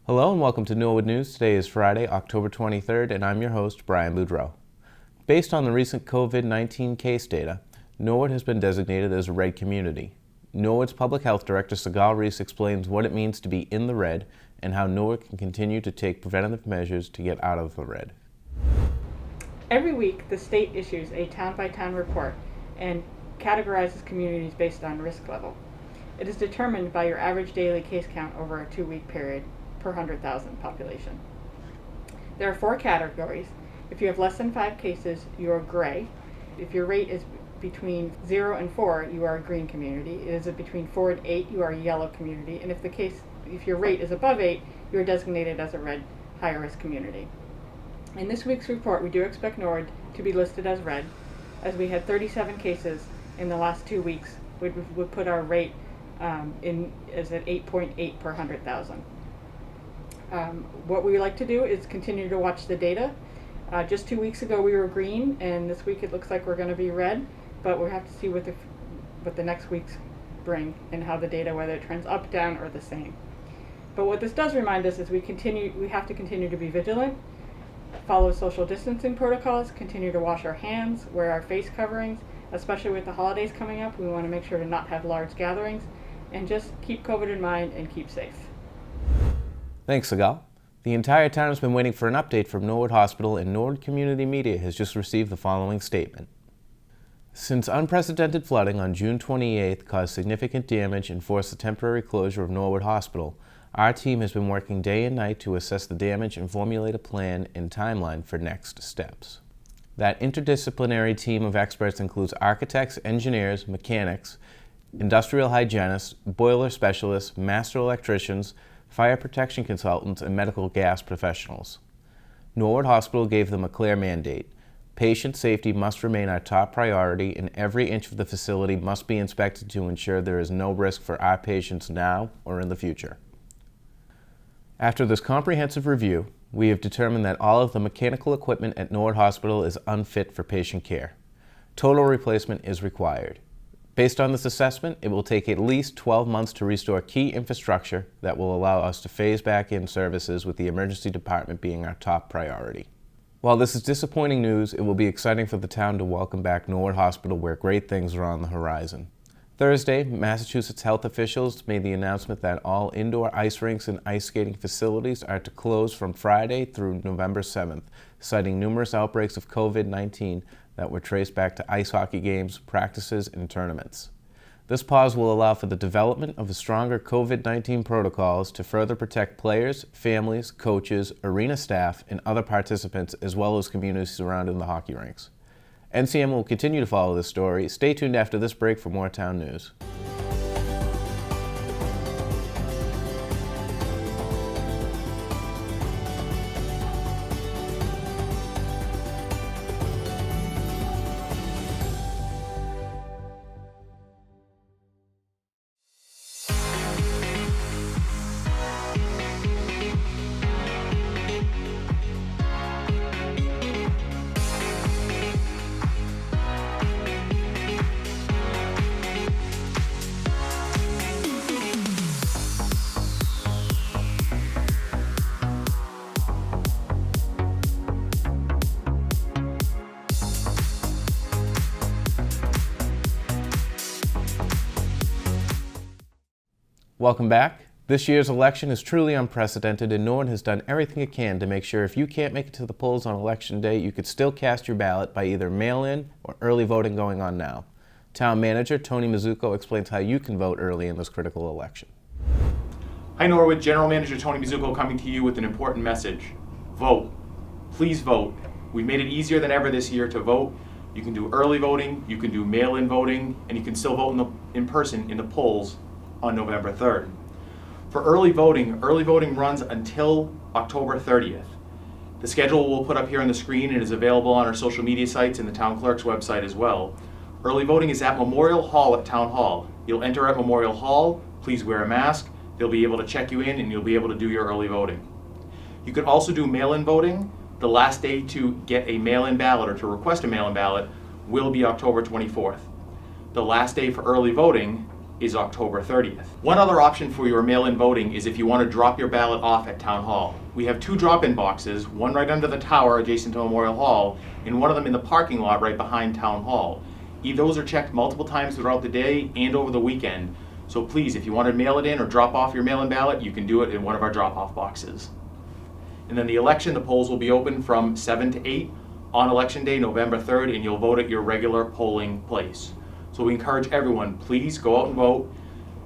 Hello and welcome to Norwood News. Today is Friday, October 23rd, and I'm your host, Brian Boudreau. Based on the recent COVID-19 case data, Norwood has been designated as a red community. Norwood's Public Health Director, Sigal Reese, explains what it means to be in the red and how Norwood can continue to take preventative measures to get out of the red. Every week, the state issues a town-by-town report and categorizes communities based on risk level. It is determined by your average daily case count over a 2-week period per 100,000 population. There are 4 categories. If you have less than 5 cases, you are gray. If your rate is between 0 and 4, you are a green community. It is between 4 and 8, you are a yellow community. And if your rate is above 8, you are designated as a red, higher risk community. In this week's report, we do expect Norwood to be listed as red, as we had 37 cases in the last 2 weeks, which would put our rate as at 8.8 per 100,000. What we like to do is continue to watch the data. Just 2 weeks ago we were green, and this week it looks like we're going to be red, but we'll have to see what the next weeks bring and how the data, whether it trends up, down, or the same. But what this does remind us is we have to continue to be vigilant, follow social distancing protocols, continue to wash our hands, wear our face coverings, especially with the holidays coming up. We want to make sure to not have large gatherings, and just keep COVID in mind and keep safe. Thanks, Sigal. The entire town has been waiting for an update from Norwood Hospital, and Norwood Community Media has just received the following statement. Since unprecedented flooding on June 28th caused significant damage and forced the temporary closure of Norwood Hospital, our team has been working day and night to assess the damage and formulate a plan and timeline for next steps. That interdisciplinary team of experts includes architects, engineers, mechanics, industrial hygienists, boiler specialists, master electricians, fire protection consultants, and medical gas professionals. Norwood Hospital gave them a clear mandate. Patient safety must remain our top priority, and every inch of the facility must be inspected to ensure there is no risk for our patients now or in the future. After this comprehensive review, we have determined that all of the mechanical equipment at Norwood Hospital is unfit for patient care. Total replacement is required. Based on this assessment, it will take at least 12 months to restore key infrastructure that will allow us to phase back in services, with the emergency department being our top priority. While this is disappointing news, it will be exciting for the town to welcome back Norwood Hospital, where great things are on the horizon. Thursday, Massachusetts health officials made the announcement that all indoor ice rinks and ice skating facilities are to close from Friday through November 7th, citing numerous outbreaks of COVID-19 that were traced back to ice hockey games, practices, and tournaments. This pause will allow for the development of stronger COVID-19 protocols to further protect players, families, coaches, arena staff, and other participants, as well as communities surrounding the hockey rinks. NCM will continue to follow this story. Stay tuned after this break for more town news. Welcome back. This year's election is truly unprecedented, and Norwood has done everything it can to make sure if you can't make it to the polls on election day, you could still cast your ballot by either mail-in or early voting going on now. Town Manager Tony Mizuko explains how you can vote early in this critical election. Hi Norwood, General Manager Tony Mizuko coming to you with an important message. Vote. Please vote. We made it easier than ever this year to vote. You can do early voting, you can do mail-in voting, and you can still vote in person in the polls on November 3rd. For early voting runs until October 30th. The schedule we'll put up here on the screen and is available on our social media sites and the town clerk's website as well. Early voting is at Memorial Hall at Town Hall. You'll enter at Memorial Hall, please wear a mask, they'll be able to check you in and you'll be able to do your early voting. You can also do mail-in voting. The last day to get a mail-in ballot or to request a mail-in ballot will be October 24th. The last day for early voting is October 30th. One other option for your mail-in voting is if you want to drop your ballot off at Town Hall. We have 2 drop-in boxes, one right under the tower adjacent to Memorial Hall, and one of them in the parking lot right behind Town Hall. Those are checked multiple times throughout the day and over the weekend. So please, if you want to mail it in or drop off your mail-in ballot, you can do it in one of our drop-off boxes. And then the election, the polls will be open from 7 to 8 on Election Day, November 3rd, and you'll vote at your regular polling place. So we encourage everyone, please go out and vote.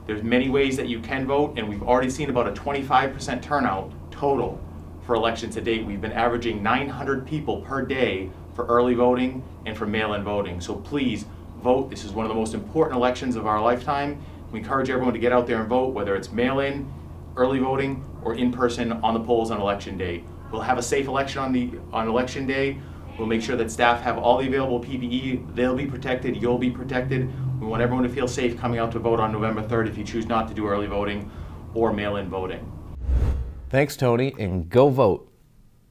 There's many ways that you can vote, and we've already seen about a 25% turnout total for elections to date. We've been averaging 900 people per day for early voting and for mail-in voting. So please vote. This is one of the most important elections of our lifetime. We encourage everyone to get out there and vote, whether it's mail-in, early voting, or in person on the polls on Election Day. We'll have a safe election on Election Day. We'll make sure that staff have all the available PPE. They'll be protected, you'll be protected. We want everyone to feel safe coming out to vote on November 3rd if you choose not to do early voting or mail-in voting. Thanks, Tony, and go vote.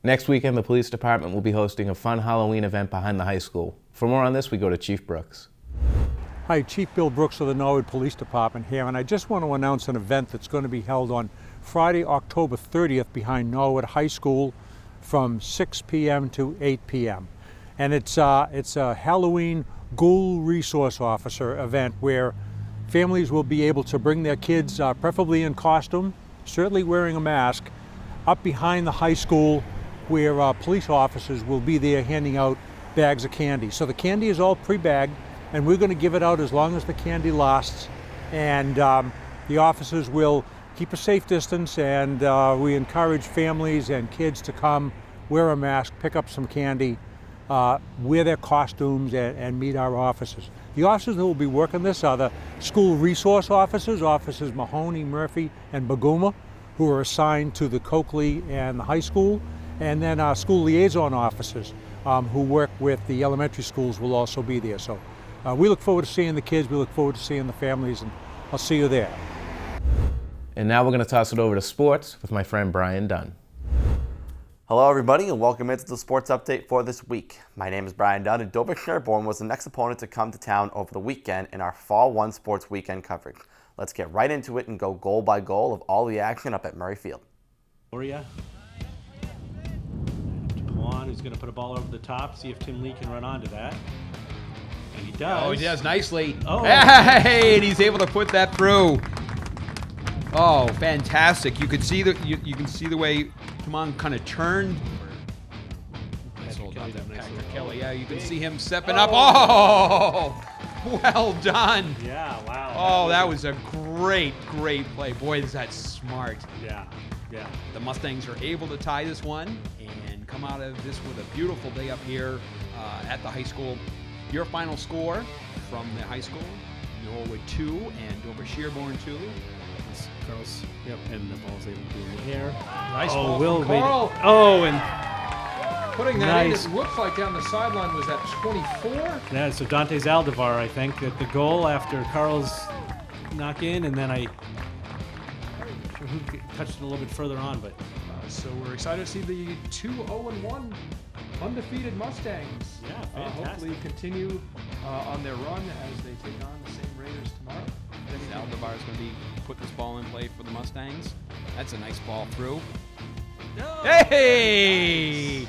Next weekend, the police department will be hosting a fun Halloween event behind the high school. For more on this, we go to Chief Brooks. Hi, Chief Bill Brooks of the Norwood Police Department here, and I just want to announce an event that's going to be held on Friday, October 30th behind Norwood High School from 6 p.m. to 8 p.m. And it's a Halloween Ghoul Resource Officer event where families will be able to bring their kids, preferably in costume, certainly wearing a mask, up behind the high school where police officers will be there handing out bags of candy. So the candy is all pre-bagged, and we're going to give it out as long as the candy lasts. And the officers will keep a safe distance, and we encourage families and kids to come, wear a mask, pick up some candy, wear their costumes, and meet our officers. The officers who will be working this are the school resource officers, Officers Mahoney, Murphy, and Baguma, who are assigned to the Coakley and the high school, and then our school liaison officers who work with the elementary schools will also be there. So we look forward to seeing the kids, we look forward to seeing the families, and I'll see you there. And now we're going to toss it over to sports with my friend Brian Dunn. Hello everybody and welcome into the sports update for this week. My name is Brian Dunn and Dover Sherborne was the next opponent to come to town over the weekend in our Fall 1 Sports Weekend coverage. Let's get right into it and go goal by goal of all the action up at Murray Field. Gloria. Juan, who's going to put a ball over the top, see if Tim Lee can run onto that. And he does. Oh, he does nicely. Oh. Hey, and he's able to put that through. Oh, fantastic! You could see you can see the way Come kind of turned. Patrick Kelly, yeah, you can see him stepping up. Oh, well done. Yeah, wow. Oh, that was a great play. Boy, is that smart. Yeah. The Mustangs are able to tie this one and come out of this with a beautiful day up here at the high school. Your final score from the high school: Norwood 2 and Dover Sherborne 2. Carl's, yep, and the ball's able to do in the air. Nice ball ball Will from Carl. Oh, and Putting that nice. in, it looks like down the sideline was that 24. Yeah, so Dante Zaldivar, I think, at the goal after Carl's knock in, and then I'm not sure who touched it a little bit further on, but So we're excited to see the 2-0-1 undefeated Mustangs. Yeah, fantastic. Hopefully continue on their run as they take on the same Raiders tomorrow. Zaldivar is going to be put this ball in play for the Mustangs. That's a nice ball through. No. Hey!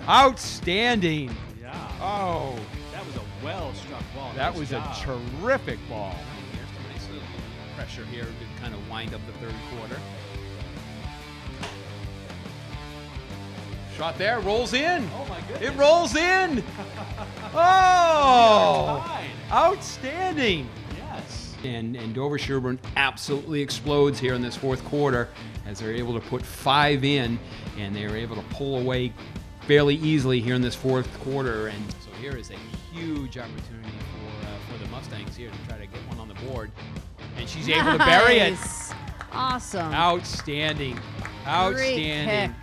Outstanding. Yeah. Oh, That was a well-struck ball. that Nice was job. a terrific ball. Here's some nice little pressure here to kind of wind up the third quarter. Shot there, rolls in. Oh, my goodness. It rolls in. Oh, Tied. outstanding. Yes. And Dover Sherborne absolutely explodes here in this fourth quarter as they're able to put 5 in, and they were able to pull away fairly easily here in this fourth quarter. And so here is a huge opportunity for the Mustangs here to try to get one on the board. And she's able to bury it. Awesome. Outstanding. Outstanding.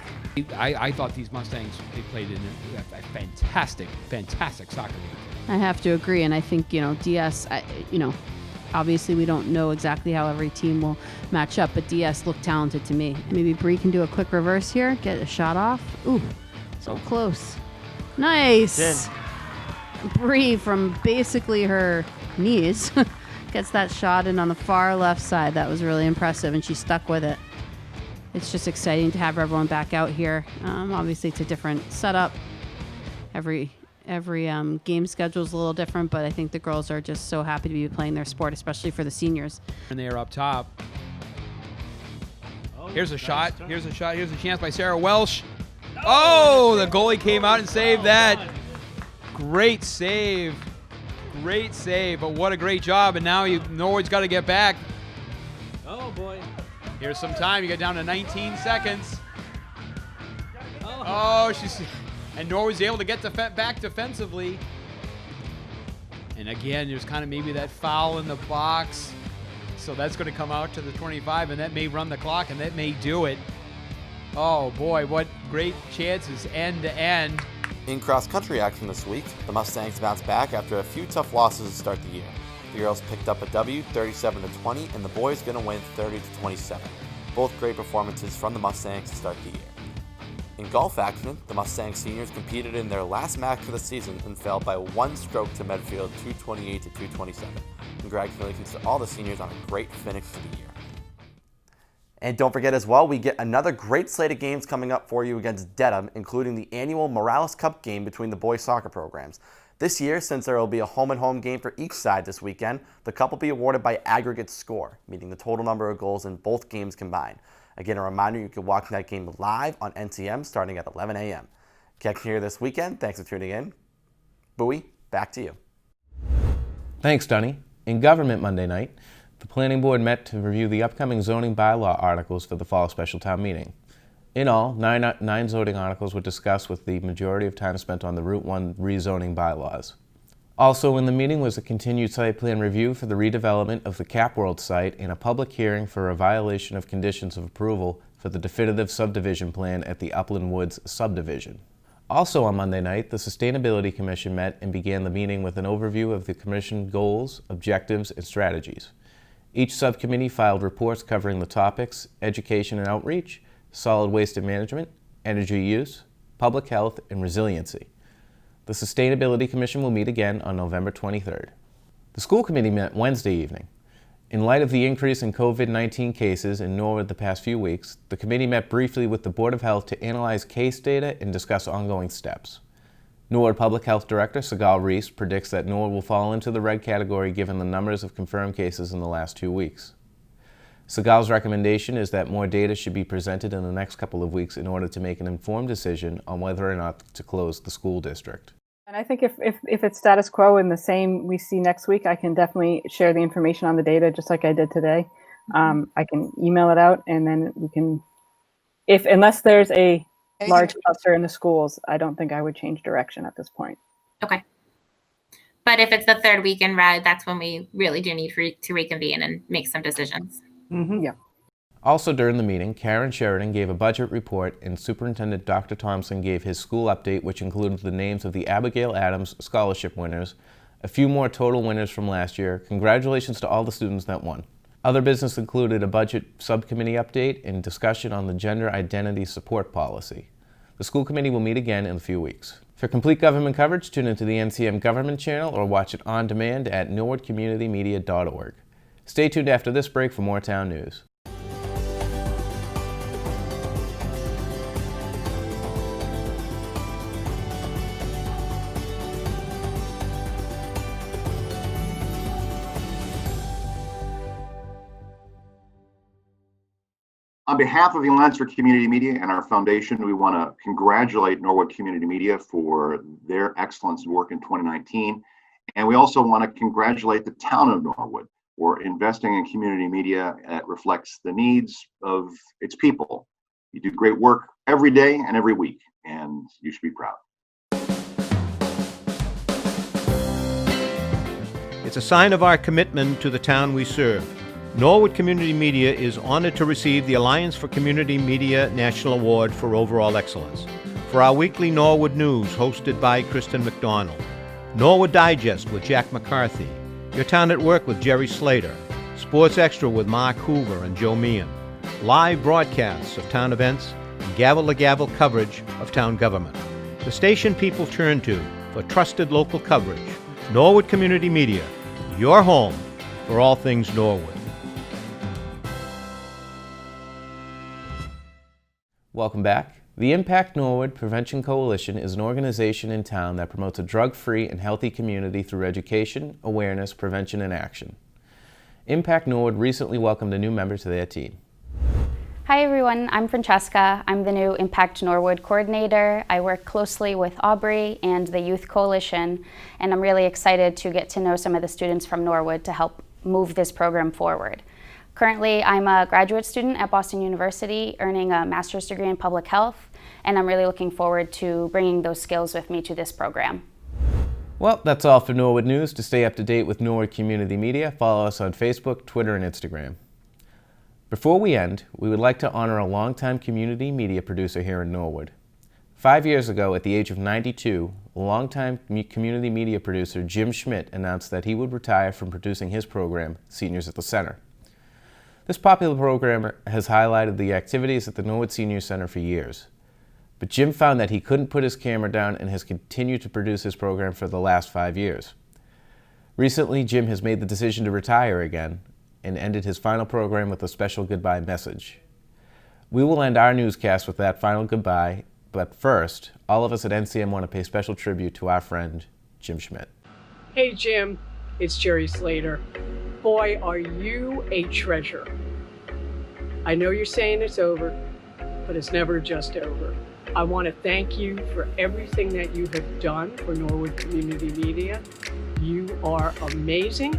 I thought these Mustangs, they played in a fantastic soccer game. I have to agree, and I think, DS, obviously we don't know exactly how every team will match up, but DS looked talented to me. Maybe Bree can do a quick reverse here, get a shot off. Ooh, so close. Nice. Bree, from basically her knees, gets that shot in on the far left side. That was really impressive, and she stuck with it. It's just exciting to have everyone back out here. Obviously, it's a different setup. Every game schedule is a little different, but I think the girls are just so happy to be playing their sport, especially for the seniors. And they're up top. Here's a shot. Here's a shot. Here's a chance by Sarah Welsh. Oh, the goalie came out and saved that. Great save. Great save, but what a great job. And now Norwood's got to get back. Oh, boy. Here's some time. You get down to 19 seconds. Oh, and Norwood's able to get back defensively. And again, there's kind of maybe that foul in the box. So that's going to come out to the 25, and that may run the clock, and that may do it. Oh, boy, what great chances end to end. In cross-country action this week, the Mustangs bounced back after a few tough losses to start the year. The girls picked up a W, 37-20, and the boys going to win 30-27. Both great performances from the Mustangs to start the year. In golf action, the Mustang seniors competed in their last match of the season and fell by one stroke to Medfield, 228-227. Congratulations to all the seniors on a great finish to the year. And don't forget as well, we get another great slate of games coming up for you against Dedham, including the annual Morales Cup game between the boys soccer programs. This year, since there will be a home-and-home game for each side this weekend, the cup will be awarded by aggregate score, meaning the total number of goals in both games combined. Again, a reminder, you can watch that game live on NTM starting at 11 a.m. Catch you here this weekend. Thanks for tuning in. Bowie, back to you. Thanks, Dunny. In government Monday night, the Planning Board met to review the upcoming zoning bylaw articles for the fall special town meeting. In all, nine zoning articles were discussed, with the majority of time spent on the Route 1 rezoning bylaws. Also in the meeting was a continued site plan review for the redevelopment of the Cap World site and a public hearing for a violation of conditions of approval for the definitive subdivision plan at the Upland Woods subdivision. Also on Monday night, the Sustainability Commission met and began the meeting with an overview of the Commission goals, objectives, and strategies. Each subcommittee filed reports covering the topics education and outreach, solid waste and management, energy use, public health, and resiliency. The Sustainability Commission will meet again on November 23rd. The school committee met Wednesday evening. In light of the increase in COVID-19 cases in Norwood the past few weeks, the committee met briefly with the Board of Health to analyze case data and discuss ongoing steps. Norwood Public Health Director Sigal Reese predicts that Norwood will fall into the red category given the numbers of confirmed cases in the last 2 weeks. Sigal's recommendation is that more data should be presented in the next couple of weeks in order to make an informed decision on whether or not to close the school district. And I think if it's status quo and the same we see next week, I can definitely share the information on the data just like I did today. I can email it out, and then we can, unless there's a large cluster in the schools, I don't think I would change direction at this point. Okay. But if it's the third week in red, that's when we really do need to reconvene and make some decisions. Mm-hmm. Yeah. Also during the meeting, Karen Sheridan gave a budget report and Superintendent Dr. Thompson gave his school update, which included the names of the Abigail Adams Scholarship winners, a few more total winners from last year. Congratulations to all the students that won. Other business included a budget subcommittee update and discussion on the gender identity support policy. The school committee will meet again in a few weeks. For complete government coverage, tune into the NCM Government channel or watch it on demand at norwoodcommunitymedia.org. Stay tuned after this break for more town news. On behalf of the Alliance for Community Media and our foundation, we want to congratulate Norwood Community Media for their excellence work in 2019. And we also want to congratulate the town of Norwood for investing in community media that reflects the needs of its people. You do great work every day and every week, and you should be proud. It's a sign of our commitment to the town we serve. Norwood Community Media is honored to receive the Alliance for Community Media National Award for Overall Excellence for our weekly Norwood News hosted by Kristen McDonald, Norwood Digest with Jack McCarthy, Your Town at Work with Jerry Slater, Sports Extra with Mark Hoover and Joe Meehan, live broadcasts of town events, and gavel-to-gavel coverage of town government. The station people turn to for trusted local coverage. Norwood Community Media, your home for all things Norwood. Welcome back. The Impact Norwood Prevention Coalition is an organization in town that promotes a drug-free and healthy community through education, awareness, prevention, and action. Impact Norwood recently welcomed a new member to their team. Hi everyone, I'm Francesca. I'm the new Impact Norwood coordinator. I work closely with Aubrey and the Youth Coalition, and I'm really excited to get to know some of the students from Norwood to help move this program forward. Currently, I'm a graduate student at Boston University, earning a master's degree in public health, and I'm really looking forward to bringing those skills with me to this program. Well, that's all for Norwood News. To stay up to date with Norwood Community Media, follow us on Facebook, Twitter, and Instagram. Before we end, we would like to honor a longtime community media producer here in Norwood. 5 years ago, at the age of 92, longtime community media producer Jim Schmidt announced that he would retire from producing his program, Seniors at the Center. This popular program has highlighted the activities at the Norwood Senior Center for years. But Jim found that he couldn't put his camera down and has continued to produce his program for the last 5 years. Recently, Jim has made the decision to retire again and ended his final program with a special goodbye message. We will end our newscast with that final goodbye, but first, all of us at NCM want to pay special tribute to our friend, Jim Schmidt. Hey Jim, it's Jerry Slater. Boy, are you a treasure. I know you're saying it's over, but it's never just over. I want to thank you for everything that you have done for Norwood Community Media. You are amazing.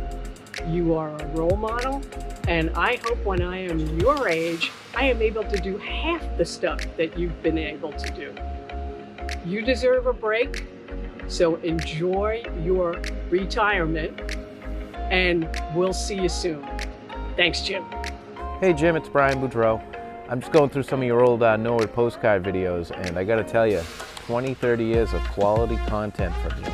You are a role model. And I hope when I am your age, I am able to do half the stuff that you've been able to do. You deserve a break, so enjoy your retirement. And we'll see you soon. Thanks, Jim. Hey Jim, it's Brian Boudreau. I'm just going through some of your old Norwood postcard videos, and I gotta tell you, 20, 30 years of quality content from you.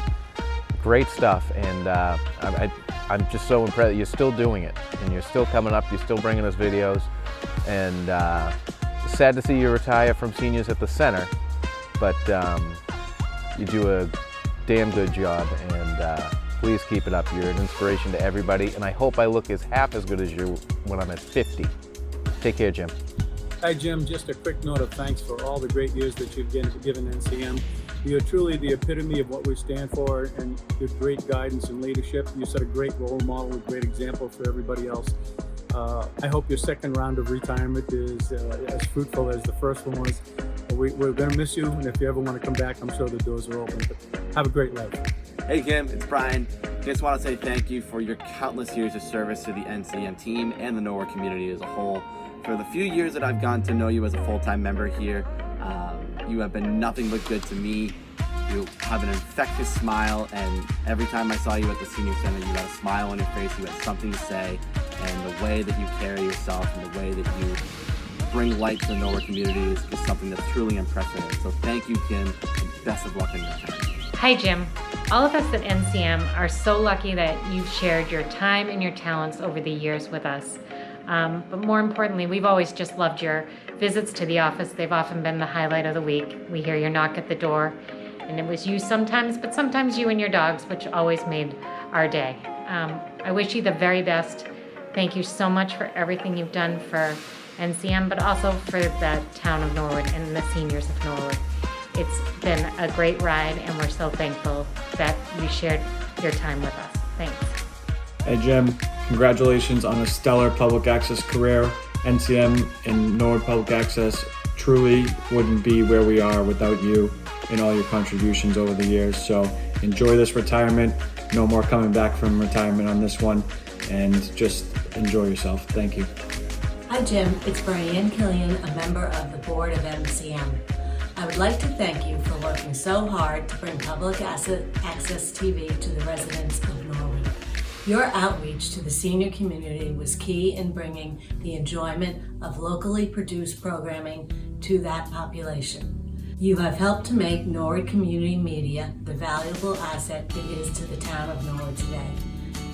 Great stuff, and I'm just so impressed that you're still doing it, and you're still coming up, you're still bringing us videos, and sad to see you retire from Seniors at the Center, but you do a damn good job, and please keep it up. You're an inspiration to everybody, and I hope I look as half as good as you when I'm at 50. Take care, Jim. Hi, Jim. Just a quick note of thanks for all the great years that you've given NCM. You're truly the epitome of what we stand for, and with great guidance and leadership. You set a great role model, a great example for everybody else. I hope your second round of retirement is as fruitful as the first one was. We're going to miss you, and if you ever want to come back, I'm sure the doors are open. But have a great life. Hey Jim, it's Brian. Just want to say thank you for your countless years of service to the NCM team and the Norwood community as a whole. For the few years that I've gotten to know you as a full-time member here, you have been nothing but good to me. You have an infectious smile, and every time I saw you at the Senior Center, you had a smile on your face, you had something to say, and the way that you carry yourself and the way that you bring light to the Norwood community is something that's truly impressive. So thank you, Jim, and best of luck in your time. Hi, Jim. All of us at NCM are so lucky that you've shared your time and your talents over the years with us. But more importantly, we've always just loved your visits to the office. They've often been the highlight of the week. We hear your knock at the door, and it was you sometimes, but sometimes you and your dogs, which always made our day. I wish you the very best. Thank you so much for everything you've done for NCM, but also for the town of Norwood and the seniors of Norwood. It's been a great ride, and we're so thankful that you shared your time with us. Thanks. Hey Jim, congratulations on a stellar public access career. NCM and Norwood Public Access truly wouldn't be where we are without you and all your contributions over the years. So enjoy this retirement. No more coming back from retirement on this one, and just enjoy yourself. Thank you. Hi Jim, it's Brianne Killian, a member of the board of NCM. I would like to thank you for working so hard to bring public access TV to the residents of Norwood. Your outreach to the senior community was key in bringing the enjoyment of locally produced programming to that population. You have helped to make Norwood Community Media the valuable asset it is to the town of Norwood today.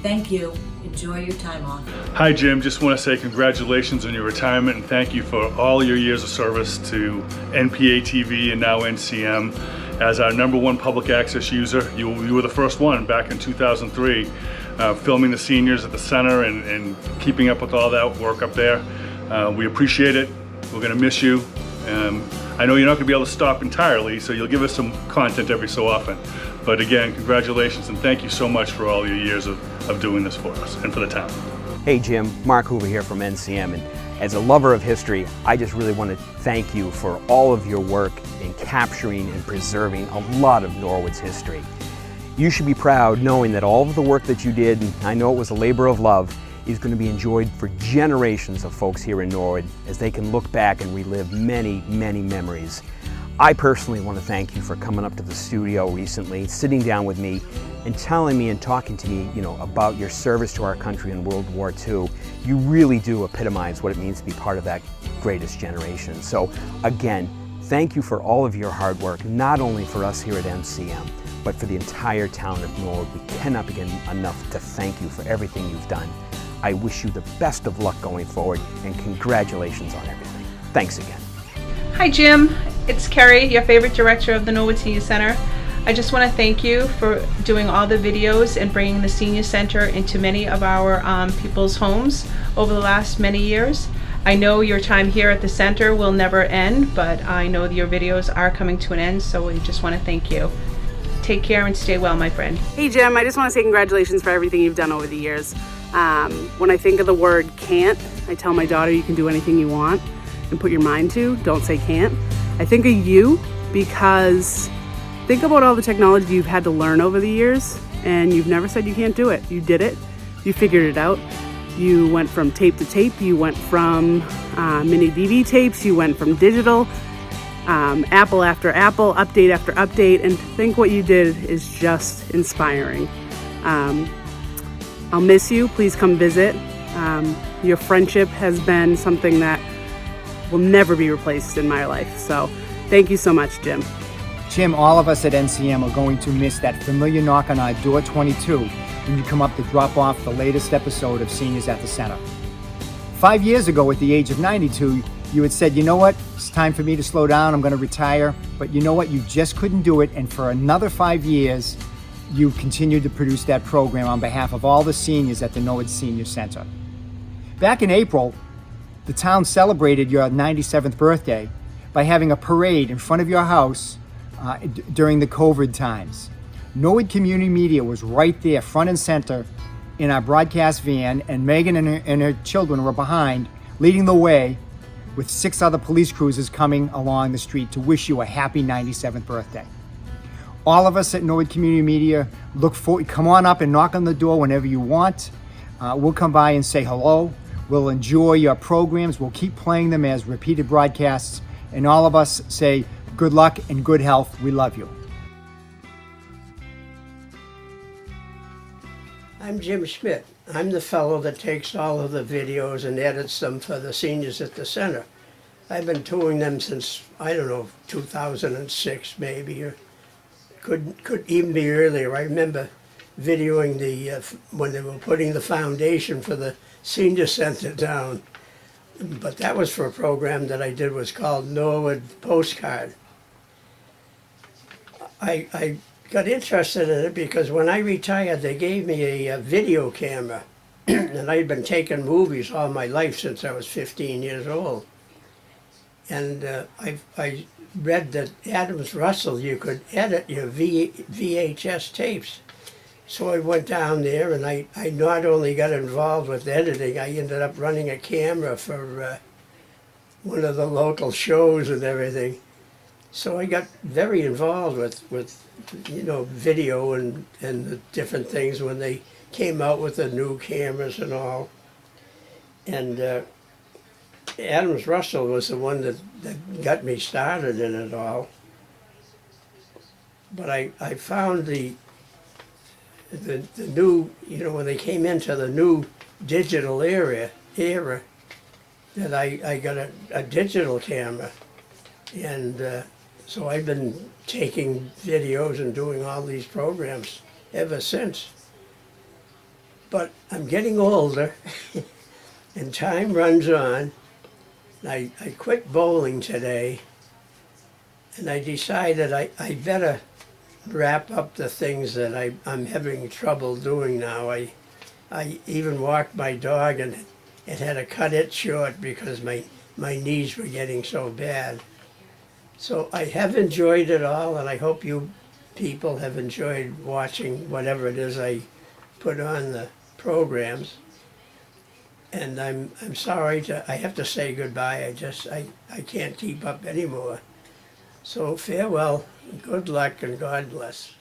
Thank you. Enjoy your time off. Hi Jim, just want to say congratulations on your retirement and thank you for all your years of service to NPA TV and now NCM. As our #1 public access user, you were the first one back in 2003. filming the seniors at the center and keeping up with all that work up there. We appreciate it. We're going to miss you. I know you're not going to be able to stop entirely, so you'll give us some content every so often. But again, congratulations and thank you so much for all your years of doing this for us and for the town. Hey Jim, Mark Hoover here from NCM, and as a lover of history, I just really want to thank you for all of your work in capturing and preserving a lot of Norwood's history. You should be proud knowing that all of the work that you did, and I know it was a labor of love, is going to be enjoyed for generations of folks here in Norwood as they can look back and relive many, many memories. I personally want to thank you for coming up to the studio recently, sitting down with me and telling me and talking to me, about your service to our country in World War II. You really do epitomize what it means to be part of that greatest generation. So again, thank you for all of your hard work, not only for us here at MCM, but for the entire town of Norwood. We cannot begin enough to thank you for everything you've done. I wish you the best of luck going forward, and congratulations on everything. Thanks again. Hi Jim, it's Kerry, your favorite director of the Norwood Senior Center. I just want to thank you for doing all the videos and bringing the Senior Center into many of our people's homes over the last many years. I know your time here at the center will never end, but I know that your videos are coming to an end, so we just want to thank you. Take care and stay well, my friend. Hey Jim, I just want to say congratulations for everything you've done over the years. When I think of the word can't, I tell my daughter you can do anything you want and put your mind to, don't say can't. I think of you because think about all the technology you've had to learn over the years, and you've never said you can't do it. You did it, you figured it out. You went from tape to tape, you went from mini DV tapes, you went from digital, Apple after Apple, update after update, and to think what you did is just inspiring. I'll miss you, please come visit. Your friendship has been something that will never be replaced in my life, so thank you so much, Jim. Jim, all of us at NCM are going to miss that familiar knock on our door 22 when you come up to drop off the latest episode of Seniors at the Center. 5 years ago, at the age of 92, you had said, you know what, it's time for me to slow down, I'm going to retire. But you know what, you just couldn't do it, and for another 5 years, you continued to produce that program on behalf of all the seniors at the Norwood Senior Center. Back in April, the town celebrated your 97th birthday by having a parade in front of your house during the COVID times. Norwood Community Media was right there, front and center, in our broadcast van, and Megan and her children were behind, leading the way, with 6 other police cruisers coming along the street to wish you a happy 97th birthday. All of us at Norwood Community Media look forward. Come on up and knock on the door whenever you want. We'll come by and say hello. We'll enjoy your programs. We'll keep playing them as repeated broadcasts. And all of us say good luck and good health. We love you. I'm Jim Schmidt. I'm the fellow that takes all of the videos and edits them for the seniors at the center. I've been doing them since, 2006 maybe, or could even be earlier. I remember videoing when they were putting the foundation for the senior center down. But that was for a program that I did, was called Norwood Postcard. I got interested in it because when I retired, they gave me a video camera. And I had been taking movies all my life since I was 15 years old. And I read that Adams Russell, you could edit your VHS tapes. So I went down there and I not only got involved with editing, I ended up running a camera for one of the local shows and everything. So I got very involved with video and the different things when they came out with the new cameras and all. And Adams Russell was the one that got me started in it all. But I found the new, when they came into the new digital era, that I got a digital camera. And so I've been taking videos and doing all these programs ever since. But I'm getting older and time runs on. I quit bowling today, and I decided I better wrap up the things that I'm having trouble doing now. I even walked my dog and it had to cut it short because my knees were getting so bad. So I have enjoyed it all, and I hope you people have enjoyed watching whatever it is I put on the programs. And I'm sorry I have to say goodbye. I can't keep up anymore. So farewell, good luck, and God bless.